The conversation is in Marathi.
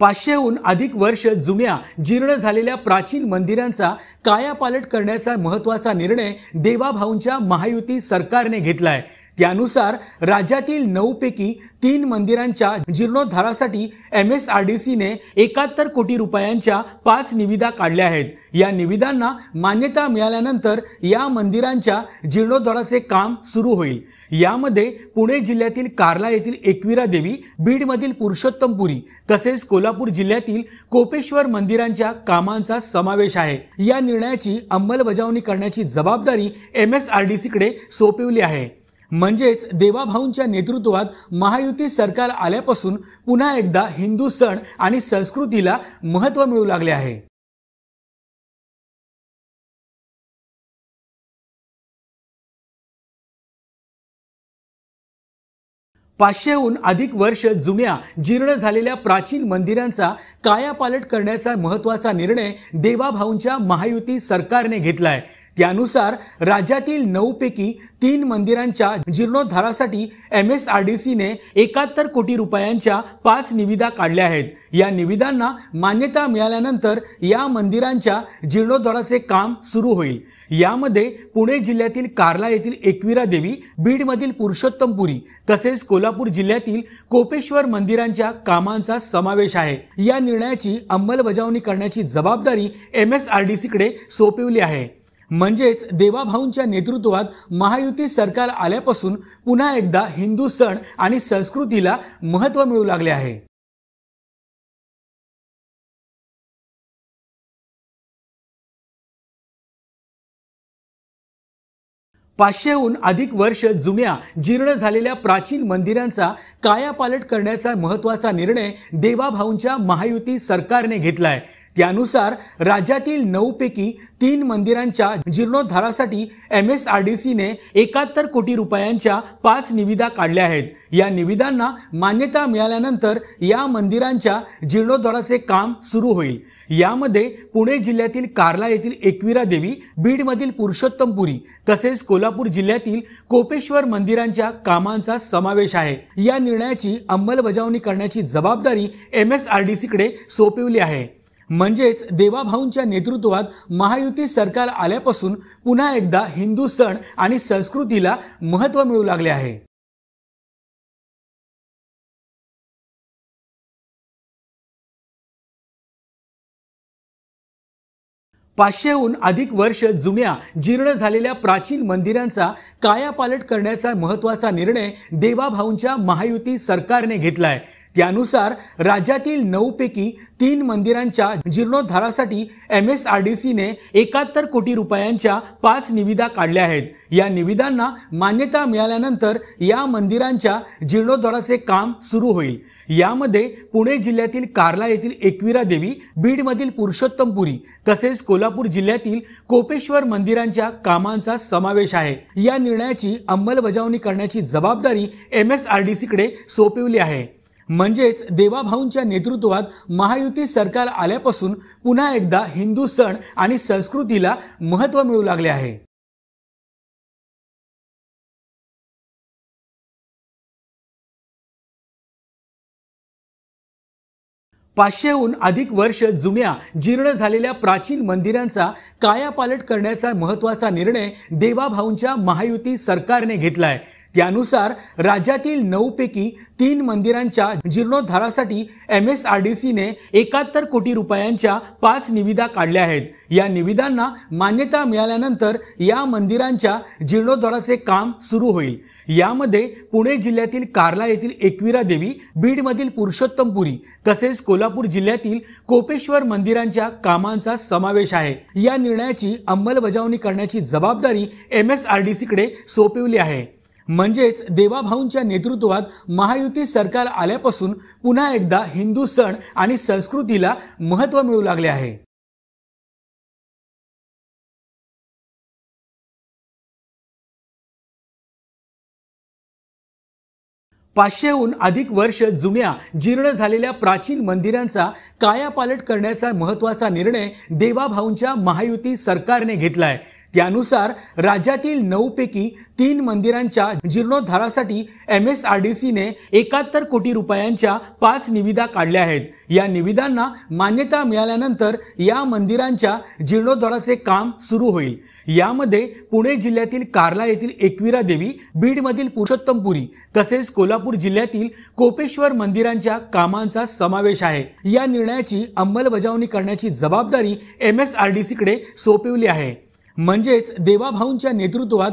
500हून अधिक वर्ष जुन्या जीर्ण झालेल्या प्राचीन मंदिरांचा कायापालट करण्याचा महत्त्वाचा निर्णय देवाभाऊंच्या महायुती सरकारने घेतलाय। त्यानुसार राज्यातील 9 पैकी 3 मंदिरांच्या जीर्णोद्धारासाठी MSRDC ने 71 कोटी रुपयांच्या 5 निविदा काढल्या आहेत। या निविदांना मान्यता मिळाल्यानंतर या मंदिरांच्या जीर्णोद्धाराचे काम सुरू होईल। यामध्ये पुणे जिल्ह्यातील कार्ला येथील एकविरा देवी, बीड मधील पुरुषोत्तमपुरी तसेच कोल्हापूर जिल्ह्यातील कोपेश्वर मंदिरांच्या कामांचा समावेश आहे। या निर्णयाची अंमलबजावणी करण्याची जबाबदारी MSRDC कडे सोपवली आहे। म्हणजेच देवाभाऊंच्या नेतृत्वात महायुती सरकार आल्यापासून पुन्हा एकदा हिंदू सण आणि संस्कृतीला महत्त्व मिळू लागले आहे। 500हून अधिक वर्ष जुन्या जीर्ण झालेल्या प्राचीन मंदिरांचा कायापालट करण्याचा महत्त्वाचा निर्णय देवाभाऊंच्या महायुती सरकारने घेतलाय। त्यानुसार राज्यातील 9 पैकी 3 मंदिरांच्या जीर्णोद्धारासाठी MSRDC ने 71 कोटी रुपयांच्या 5 निविदा काढल्या आहेत। या निविदांना मान्यता मिळाल्यानंतर या मंदिरांच्या जीर्णोद्धाराचे काम सुरू होईल। यामध्ये पुणे जिल्ह्यातील कार्ला येथील एकविरा देवी, बीड मधील पुरुषोत्तमपुरी तसेच कोल्हापूर जिल्ह्यातील कोपेश्वर मंदिरांच्या कामांचा समावेश आहे। या निर्णयाची अंमलबजावणी करण्याची जबाबदारी MSRDC कडे सोपवली आहे। म्हणजेच देवाभाऊंच्या नेतृत्वात महायुती सरकार आल्यापासून पुन्हा एकदा हिंदू सण आणि संस्कृतीला महत्त्व मिळू लागले आहे। पाचशेहून अधिक वर्ष जुन्या जीर्ण झालेल्या प्राचीन मंदिरांचा कायापालट करण्याचा महत्त्वाचा निर्णय देवाभाऊंच्या महायुती सरकारने घेतलाय। त्यानुसार राज्यातील 9 पैकी 3 मंदिरांच्या जीर्णोद्धारासाठी MSRDC ने 71 कोटी रुपयांच्या 5 निविदा काढल्या आहेत। या निविदांना मान्यता मिळाल्यानंतर या मंदिरांच्या जीर्णोद्धाराचे काम सुरू होईल। यामध्ये पुणे जिल्ह्यातील कार्ला येथील एकविरा देवी, बीड मधील पुरुषोत्तमपुरी तसेच कोल्हापूर जिल्ह्यातील कोपेश्वर मंदिरांच्या कामांचा समावेश आहे। या निर्णयाची अंमलबजावणी करण्याची जबाबदारी MSRDC कडे सोपवली आहे। म्हणजेच देवाभाऊंच्या नेतृत्वात महायुती सरकार आल्यापासून पुन्हा एकदा हिंदू सण आणि संस्कृतीला महत्त्व मिळू लागले आहे। पाचशेहून अधिक वर्ष जुन्या जीर्ण झालेल्या प्राचीन मंदिरांचा कायापालट करण्याचा महत्त्वाचा निर्णय देवाभाऊंच्या महायुती सरकारने घेतलाय। त्यानुसार राज्यातील 9 पैकी 3 मंदिरांच्या जीर्णोद्धारासाठी MSRDC ने 71 कोटी रुपयांच्या 5 निविदा काढल्या आहेत। या निविदांना मान्यता मिळाल्यानंतर या मंदिरांच्या जीर्णोद्धाराचे काम सुरू होईल। यामध्ये पुणे जिल्ह्यातील कार्ला येथील एकविरा देवी, बीड मधील पुरुषोत्तमपुरी तसेच कोल्हापूर जिल्ह्यातील कोपेश्वर मंदिरांच्या कामांचा समावेश आहे। या निर्णयाची अंमलबजावणी करण्याची जबाबदारी MSRDC कडे सोपवली आहे। म्हणजेच देवाभाऊंच्या नेतृत्वात महायुती सरकार आल्यापासून पुन्हा एकदा हिंदू सण आणि संस्कृतीला महत्त्व मिळू लागले आहे। पाचशेहून अधिक वर्ष जुन्या जीर्ण झालेल्या प्राचीन मंदिरांचा कायापालट करण्याचा महत्त्वाचा निर्णय देवाभाऊंच्या महायुती सरकारने घेतलाय। त्यानुसार राज्यातील 9 पैकी 3 मंदिरांच्या जीर्णोद्धारासाठी MSRDC ने 71 कोटी रुपयांच्या 5 निविदा काढल्या आहेत। या निविदांना मान्यता मिळाल्यानंतर या मंदिरांच्या जीर्णोद्धाराचे काम सुरू होईल। यामध्ये पुणे जिल्ह्यातील कार्ला येथील एकविरा देवी, बीड मधील पुरुषोत्तमपुरी तसेच कोल्हापूर जिल्ह्यातील कोपेश्वर मंदिरांच्या कामांचा समावेश आहे। या निर्णयाची अंमलबजावणी करण्याची जबाबदारी MSRDC कडे सोपवली आहे। म्हणजेच देवाभाऊंच्या नेतृत्वात महायुती सरकार आल्यापासून पुन्हा एकदा हिंदू सण आणि संस्कृतीला महत्त्व मिळू लागले आहे। पाचशेहून अधिक वर्ष जुन्या जीर्ण झालेल्या प्राचीन मंदिरांचा कायापालट करण्याचा महत्त्वाचा निर्णय देवाभाऊंच्या महायुती सरकारने घेतलाय। त्यानुसार राज्यातील 9 पैकी 3 मंदिरांच्या जीर्णोद्धारासाठी MSRDCने 71 कोटी रुपयांच्या 5 निविदा काढल्या आहेत। या निविदांना मान्यता मिळाल्यानंतर या मंदिरांच्या जीर्णोद्धाराचे काम सुरू होईल। यामध्ये पुणे जिल्ह्यातील कार्ला येथील एकविरा देवी, बीडमधील पुरुषोत्तमपुरी तसेच कोल्हापूर जिल्ह्यातील कोपेश्वर मंदिरांच्या कामांचा समावेश आहे। या निर्णयाची अंमलबजावणी करण्याची जबाबदारी MSRDCकडे सोपवली आहे। म्हणजेच देवाभाऊंच्या नेतृत्वात